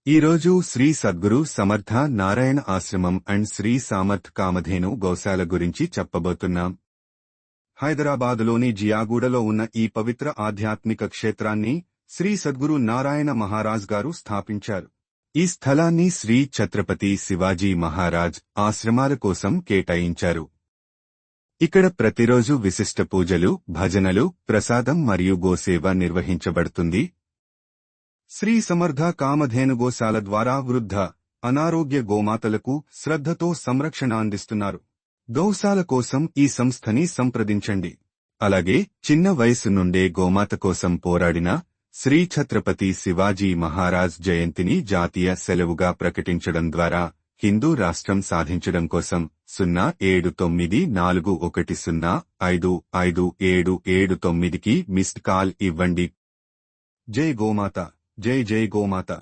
ఈరోజు శ్రీ సద్గురు సమర్థ నారాయణ ఆశ్రమం అండ్ శ్రీ సామర్థ్ కామధేను గోశాల గురించి చెప్పబోతున్నాం. హైదరాబాదులోని జియాగూడలో ఉన్న ఈ పవిత్ర ఆధ్యాత్మిక క్షేత్రాన్ని శ్రీ సద్గురు నారాయణ మహారాజ్ గారు స్థాపించారు. ఈ స్థలాన్ని శ్రీ ఛత్రపతి శివాజీ మహారాజ్ ఆశ్రమాల కోసం కేటాయించారు. ఇక్కడ ప్రతిరోజు విశిష్ట పూజలు, భజనలు, ప్రసాదం మరియు గోసేవ నిర్వహించబడుతుంది. శ్రీ సమర్థ కామధేను గోశాల ద్వారా వృద్ధ, అనారోగ్య గోమాతలకు శ్రద్ధతో సంరక్షణ అందిస్తున్నారు. గోశాల కోసం ఈ సంస్థని సంప్రదించండి. అలాగే చిన్న వయసు నుండే గోమాత కోసం పోరాడిన శ్రీ ఛత్రపతి శివాజీ మహారాజ్ జయంతిని జాతీయ సెలవుగా ప్రకటించడం ద్వారా హిందూ రాష్ట్రం సాధించడం కోసం 07910555779కి మిస్డ్ కాల్ ఇవ్వండి. జై గోమాత, జై జై గోమాత.